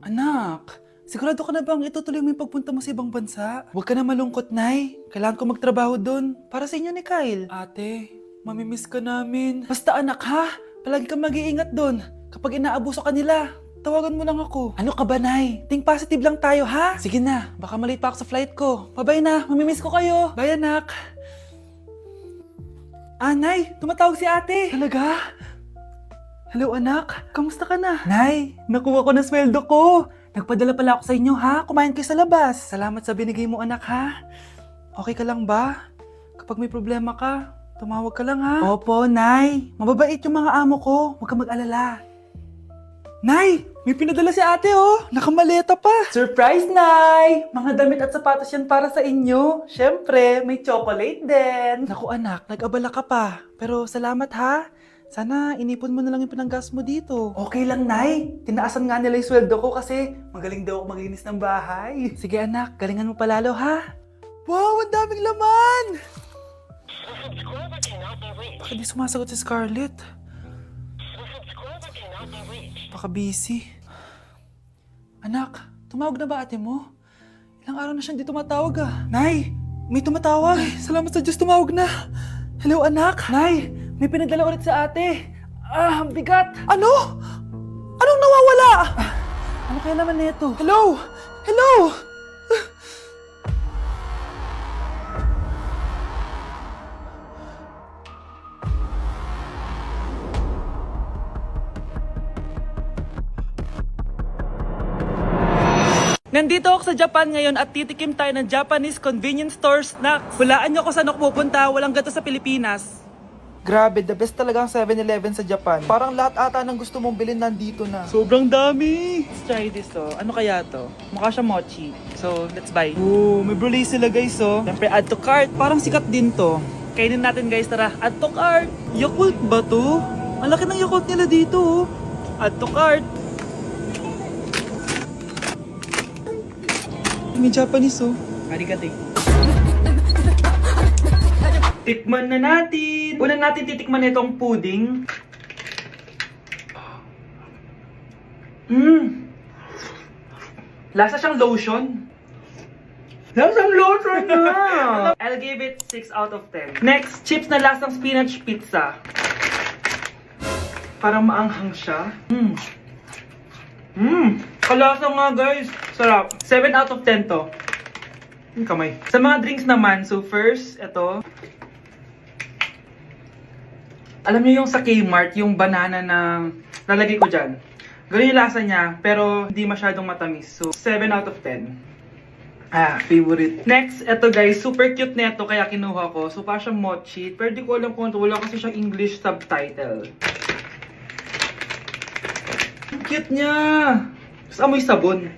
Anak, sigurado ka na bang itutuloy mo yung pagpunta mo sa ibang bansa? Huwag ka na malungkot, Nay. Kailangan ko magtrabaho doon para sa inyo ni Kyle. Ate, mamimiss ka namin. Basta anak ha, palagi kang mag-iingat doon. Kapag inaabuso ka nila, tawagan mo lang ako. Ano ka ba, Nay? Think positive lang tayo, ha? Sige na, baka malate pa ako sa flight ko. Bye-bye na, mamimiss ko kayo. Bye, anak. Nay, tumatawag si ate. Talaga? Hello anak, kamusta ka na? Nay, nakuha ko na sweldo ko. Nagpadala pala ako sa inyo ha, kumain kayo sa labas. Salamat sa binigay mo anak ha. Okay ka lang ba? Kapag may problema ka, tumawag ka lang ha. Opo, Nay. Mababait yung mga amo ko, huwag ka mag-alala. Nay, may pinadala si ate oh. Nakamaleta pa. Surprise, Nay! Mga damit at sapatos yan para sa inyo. Siyempre, may chocolate din. Naku anak, nag-abala ka pa. Pero salamat ha. Sana inipon mo na lang yung pinanggas mo dito. Okay lang, Nay. Tinaasan nga nila yung sweldo ko kasi magaling daw ako maglinis ng bahay. Sige anak, galingan mo palalo ha. Wow, ang daming laman! Bakit di sumasagot si Scarlett? Baka busy. Anak, tumawag na ba ate mo? Ilang araw na siyang di tumatawag ah. Nay, may tumatawag. Ay, salamat sa Diyos tumawag na. Hello anak. Nay, may pinadala ulit sa ate. Ang bigat. Ano? Anong nawawala? Ano kaya naman nito? Hello? Hello? Nandito ako sa Japan ngayon at titikim tayo ng Japanese convenience store snacks. Hulaan nyo kung saan ako pupunta, walang gato sa Pilipinas. Grabe, the best talaga ang 7-Eleven sa Japan. Parang lahat ata ng gusto mong bilhin nandito na. Sobrang dami! Let's try this oh. Ano kaya to? Mukha siya mochi. So, let's buy. Oh, may brulee sila guys oh. Siyempre, add to cart. Parang sikat din to. Kainin natin guys, tara. Add to cart. Yakult ba to? Ang laki ng Yakult nila dito oh. Add to cart. May Japanese oh. Arigato. Tikman na natin. Una natin titikman itong pudding. Lasa siyang lotion. Lasang lotion na! I'll give it 6 out of 10. Next, chips na lasang spinach pizza. Parang maanghang siya. Kalasa nga guys. Sarap. 7 out of 10 to. Yung kamay. Sa mga drinks naman, so first, ito. Alam niyo yung sa Kmart, yung banana na lalagay ko dyan. Ganun yung lasa niya, pero hindi masyadong matamis. So, 7 out of 10. Favorite. Next, ito guys, super cute na ito, kaya kinuha ko. So, parang siyang mochi. Pero di ko alam kung ito, wala kasi siyang English subtitle. Ang cute niya! Tapos amoy sabon.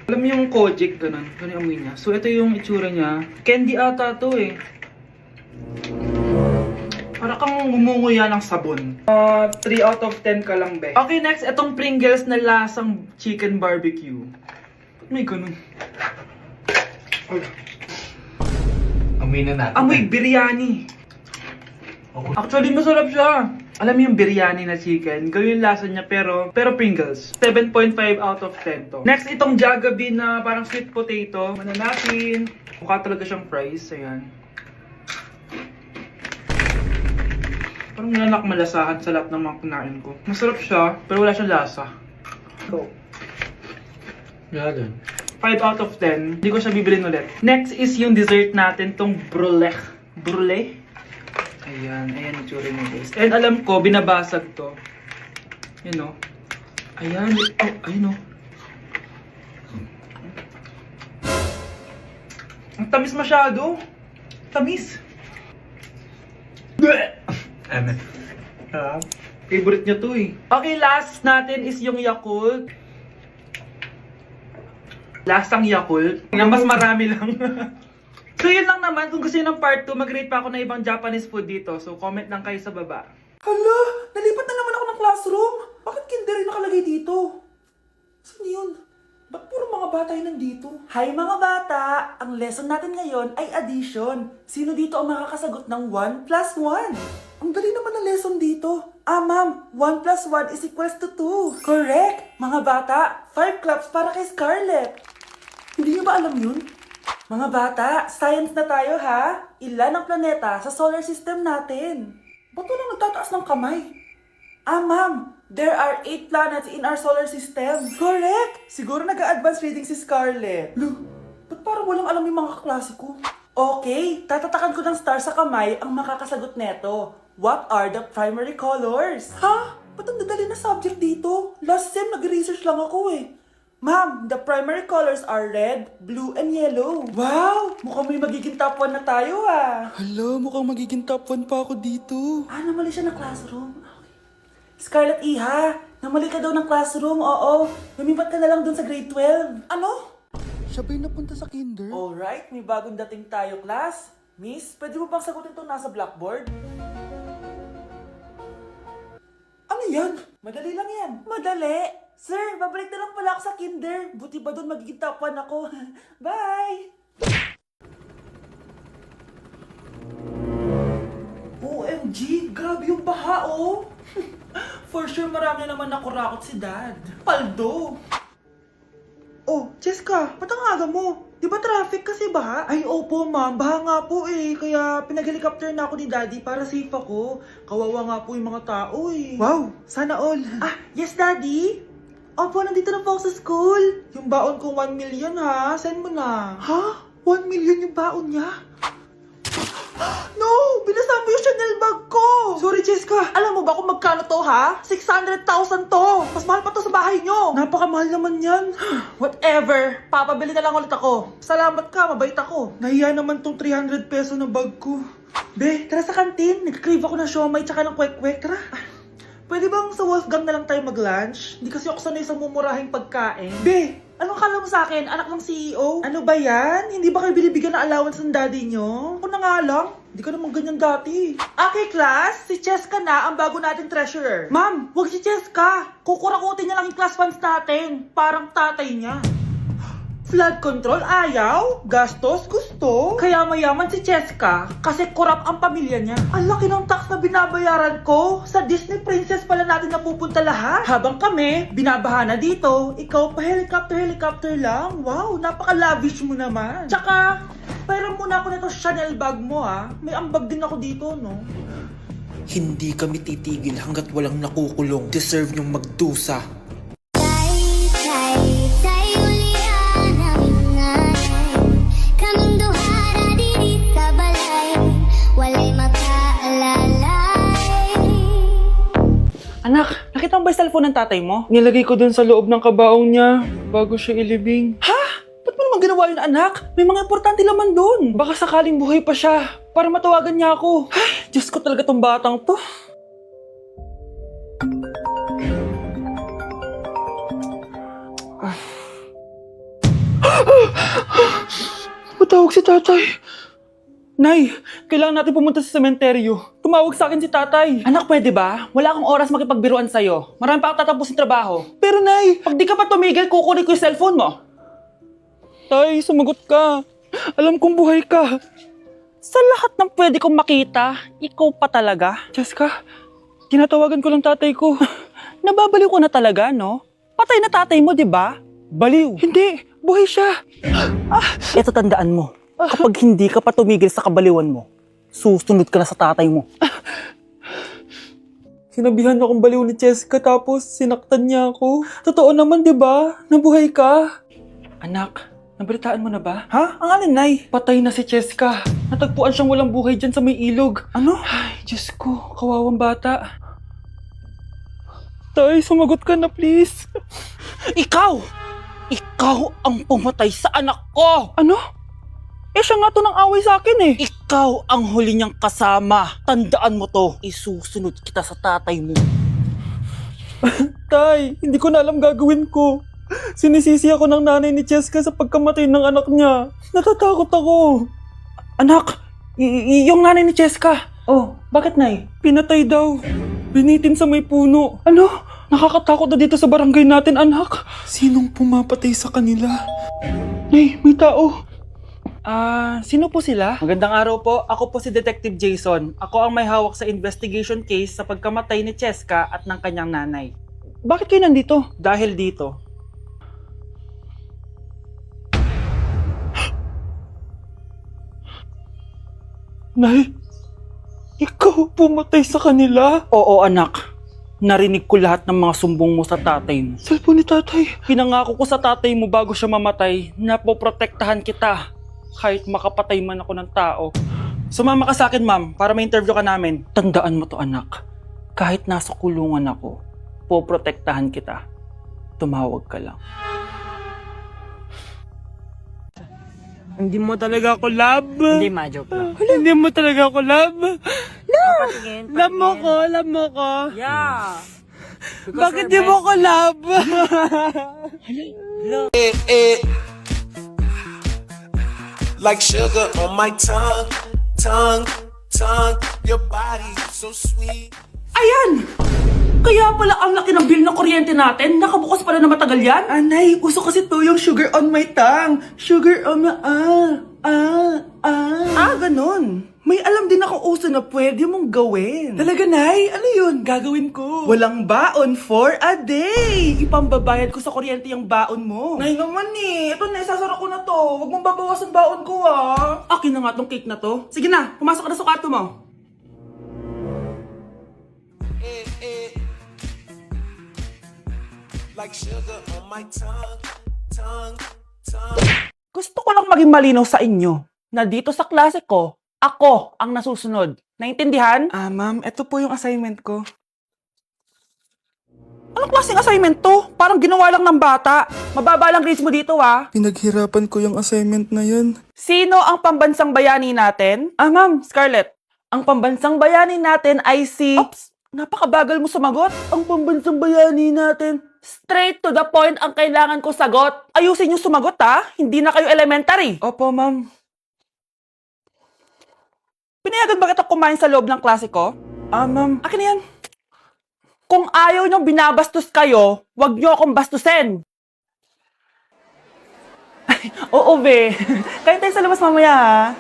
Alam mo yung Kojic, ganun. Ganun yung amoy niya. So, ito yung itsura niya. Candy ata to eh. Para kang gumunguya ng sabon. 3 out of 10 ka lang, be. Okay, next, itong Pringles na lasang chicken barbecue. Ba't may ganun? Amoy na natin. Amoy biryani. Actually, masarap siya. Alam mo yung biryani na chicken, gawin yung lasa niya pero Pringles. 7.5 out of 10 to. Next, itong Jollibee na parang sweet potato. Mana natin. Mukha talaga siyang fries. Ayan. Parang nanak malasahan sa lahat ng mga kinain ko. Masarap siya, pero wala siyang lasa. Go. Yan. 5 out of 10. Hindi ko siya bibilin ulit. Next is yung dessert natin, tong brulee. Brulee? Ayan, ayan yung tsura niya guys. And alam ko, binabasag to. Yun o. Ayan, oh, ayun o. Ang tamis masyado. Tamis. Ano? Favorite niya to eh. Okay, last natin is yung Yakult. Lasang Yakult. Na mas marami lang. So yun lang naman. Kung gusto nyo ng part 2, mag-rate pa ako ng ibang Japanese food dito. So comment lang kayo sa baba. Hala! Nalipat na naman ako ng classroom. Bakit kinder yung nakalagay dito? Saan yun? Ba't puro mga bata yun nandito? Hi mga bata! Ang lesson natin ngayon ay addition. Sino dito ang makakasagot ng 1 plus 1? Ang dali naman ng lesson dito. Ma'am, 1 plus 1 is equals to 2. Correct! Mga bata, 5 claps para kay Scarlett. Hindi niyo ba alam yun? Mga bata, science na tayo ha. Ilan ang planeta sa solar system natin? Ba't walang nagtataas ng kamay? Ma'am, there are 8 planets in our solar system. Correct! Siguro nag-a-advance reading si Scarlett. Ba't parang walang alam yung mga kaklase ko? Okay, tatatakan ko ng star sa kamay ang makakasagot neto. What are the primary colors? Ha? Ba't ang dadali na subject dito? Last sem, nag-research lang ako eh. Ma'am, the primary colors are red, blue, and yellow. Wow! Mukhang may magiging top 1 na tayo ah. Hala, mukhang magiging top 1 pa ako dito. Namali siya ng classroom. Okay. Scarlett Iha, namali ka daw ng classroom, oo. Lumipat ka na lang dun sa grade 12. Ano? Siya ba'y napunta sa kinder? Alright, may bagong dating tayo, class. Miss, pwede mo bang sagutin itong nasa blackboard? Ano yan? Madali lang yan. Madali? Sir, babalik na lang pala ako sa kinder. Buti ba doon magiging top 1 ako? Bye! OMG, grabe yung baha oh! For sure marami naman nakurakot si Dad. Paldo! Oh, Cheska, ba't ang aga mo? Di ba traffic kasi baha? Ay, opo ma'am, baha nga po eh. Kaya pinag-helicopter na ako ni Daddy para safe ako. Kawawa nga po yung mga tao eh. Wow, sana all. Yes Daddy? Opo, nandito na po ako sa school. Yung baon kong 1 million ha, send mo na. Ha? 1 million yung baon niya? No! Binasa mo yung Chanel bag ko! Sorry, Cheska. Alam mo ba kung magkano to, ha? 600,000 to! Mas mahal pa to sa bahay nyo! Napakamahal naman yan. Whatever. Papabili na lang ulit ako. Salamat ka, mabait ako. Nahiya naman tong 300 peso na bag ko. Be, tara sa kantin. Nag-crave ako ng siomay tsaka ng kwek-kwek. Tara. Pwede bang sa Wolfgang na lang tayo mag-lunch? Hindi kasi ako sanay sa mumurahing pagkain. Be, anong kala mo sa akin? Anak ng CEO? Ano ba yan? Hindi ba kayo binibigyan ng allowance ng daddy nyo? Ako na nga lang. Hindi ka naman ganyan dati. Okay, class. Si Cheska na ang bago nating treasurer. Ma'am, wag si Cheska. Kukurakutin niya lang yung class funds natin. Parang tatay niya. Flood control, ayaw. Gastos, gusto. Kaya mayaman si Cheska kasi korap ang pamilya niya. Ang laki ng tax na binabayaran ko. Sa Disney Princess pala natin napupunta lahat. Habang kami, binabaha na dito. Ikaw pa helicopter lang. Wow, napaka-lavish mo naman. Tsaka, pairam muna ako nito Chanel bag mo ah. May ambag din ako dito, no? Hindi kami titigil hanggat walang nakukulong. Deserve niyong magdusa. Anak, nakita mo ba yung cellphone ng tatay mo? Nilagay ko dun sa loob ng kabaong niya bago siya ilibing. Ha? Ba't mo naman ginawa yun, anak? May mga importante laman dun. Baka sakaling buhay pa siya para matawagan niya ako. Ay, Diyos ko talaga tong batang to. Matawag si tatay. Nay, kailangan natin pumunta sa sementeryo. Tumawag sa akin si tatay. Anak, pwede ba? Wala akong oras makipagbiruan sa'yo. Marami pa ako tatapusin trabaho. Pero Nay, pag di ka pa tumigil, kukunin ko yung cellphone mo. Tay, sumagot ka. Alam kong buhay ka. Sa lahat ng pwede kong makita, ikaw pa talaga. Cheska, tinatawagan ko lang tatay ko. Nababaliw ko na talaga, no? Patay na tatay mo, di ba? Baliw. Hindi, buhay siya. Ito tandaan mo. Kapag hindi ka pa tumigil sa kabaliwan mo, susunod ka na sa tatay mo. Sinabihan akong baliw ni Cheska tapos sinaktan niya ako. Totoo naman, di ba? Nabuhay ka. Anak, nabalitaan mo na ba? Ha? Ang alin, Nay? Patay na si Cheska. Natagpuan siyang walang buhay dyan sa may ilog. Ano? Ay, Diyos ko, kawawang bata. Tay, sumagot ka na please. Ikaw! Ikaw ang pumatay sa anak ko! Ano? Eh siya nga to ng away sa akin eh. Ikaw ang huli niyang kasama. Tandaan mo to. Isusunod kita sa tatay mo. Tay, hindi ko na alam gagawin ko. Sinisisi ako ng nanay ni Cheska sa pagkamatay ng anak niya. Natatakot ako. Anak, yung nanay ni Cheska. Oh, bakit Nay? Pinatay daw. Binitin sa may puno. Ano? Nakakatakot na dito sa barangay natin, anak. Sinong pumapatay sa kanila? Nay, may tao. Sino po sila? Magandang araw po. Ako po si Detective Jason. Ako ang may hawak sa investigation case sa pagkamatay ni Cheska at ng kanyang nanay. Bakit kayo nandito? Dahil dito. Nay, ikaw pumatay sa kanila? Oo, anak. Narinig ko lahat ng mga sumbong mo sa tatay mo. Cellphone ni tatay. Pinangako ko sa tatay mo bago siya mamatay na poprotektahan kita kahit makapatay man ako ng tao. Sumama ka sa akin, ma'am, para ma-interview ka namin. Tandaan mo to, anak. Kahit nasa kulungan ako, poprotektahan kita. Tumawag ka lang. Hindi mo talaga ako love. Hindi, ma-joke lang. Hindi mo talaga ako love. Patingin, Love mo ko, love mo ko. Yeah. Bakit di mo ko love? Like sugar on my tongue, tongue, tongue. Your body so sweet. Ayan! Kaya pala ang laki ng bill ng kuryente natin. Nakabukas pala na matagal yan. Anay, uso kasi to yung sugar on my tongue. Sugar on my... ganun. May alam din ako uso na pwede mong gawin. Talaga, Nay? Ano yun? Gagawin ko. Walang baon for a day. Ipambabayad ko sa kuryente yung baon mo. Nay naman eh. Ito na, isasara ko na to. Huwag mong babawasan baon ko ah. Akin na nga tong cake na to. Sige na, pumasok ka na sa kwarto mo. Like sugar on my tongue, tongue, tongue. Gusto ko lang maging malinaw sa inyo na dito sa klase ko, ako ang nasusunod. Naintindihan? Ma'am, ito po yung assignment ko. Anong klaseng assignment to? Parang ginawa lang ng bata. Mababa lang grades mo dito, ah. Pinaghirapan ko yung assignment na yun. Sino ang pambansang bayani natin? Ma'am, Scarlett. Ang pambansang bayani natin ay si... Oops! Napakabagal mo sumagot. Ang pambansang bayani natin. Straight to the point ang kailangan ko sagot. Ayusin yung sumagot, ha? Hindi na kayo elementary. Opo, ma'am. Pinayagan ba kita kumain sa loob ng klase ko? Ma'am. Akin na yan. Kung ayaw niyong binabastos kayo, wag niyo akong bastusin. Oo, be. Kain tayo sa labas mamaya, ha?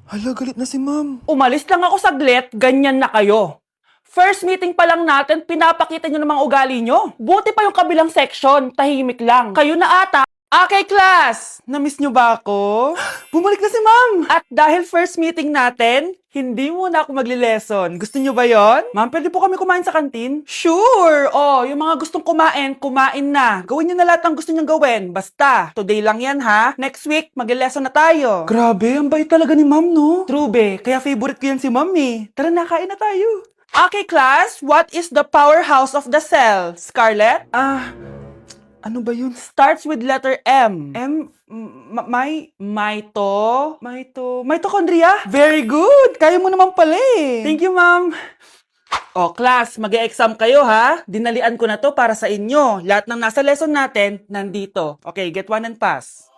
Hala, galit na si ma'am. Umalis lang ako saglit, ganyan na kayo. First meeting pa lang natin, pinapakita nyo ng mga ugali nyo. Buti pa yung kabilang section, tahimik lang. Kayo na ata. Okay, class! Namiss nyo ba ako? Bumalik na si ma'am! At dahil first meeting natin, hindi muna ako magli-lesson. Gusto nyo ba yon? Ma'am, pwede po kami kumain sa kantin? Sure! Oh, yung mga gustong kumain, kumain na. Gawin nyo na lahat ng gusto nyo gawin. Basta, today lang yan ha. Next week, magli-lesson na tayo. Grabe, ang bait talaga ni ma'am, no? True, be. Kaya favorite ko yan si ma'am eh. Tara na, kain na tayo. Okay, class. What is the powerhouse of the cell? Scarlett? Ano ba yun? Starts with letter M. Mitochondria? Very good! Kaya mo naman pala eh. Thank you, ma'am. O, class, mag-e-exam kayo ha. Dinalian ko na to para sa inyo. Lahat ng nasa lesson natin, nandito. Okay, get one and pass.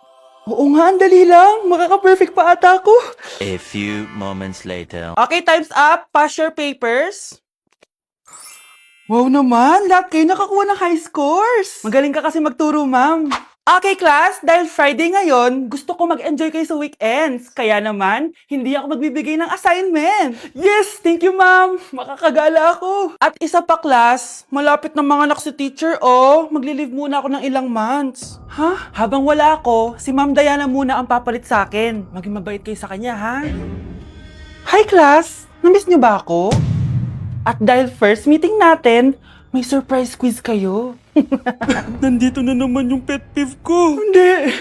Oo nga, ang dali lang. Makaka-perfect pa ata ako. A few moments later. Okay, time's up. Pass your papers. Wow naman, lahat kayo nakakuha ng high scores. Magaling ka kasi magturo, ma'am. Okay, class, dahil Friday ngayon, gusto ko mag-enjoy kayo sa weekends. Kaya naman, hindi ako magbibigay ng assignment. Yes, thank you, ma'am. Makakagala ako. At isa pa, class, malapit na mga anak si teacher, oh. Magli-leave muna ako ng ilang months. Ha? Habang wala ako, si Ma'am Diana muna ang papalit sa akin. Maging mabait kayo sa kanya, ha? Hi, class. Namiss niyo ba ako? At dahil first meeting natin, may surprise quiz kayo. Nandito na naman yung pet peeve ko. Hindi!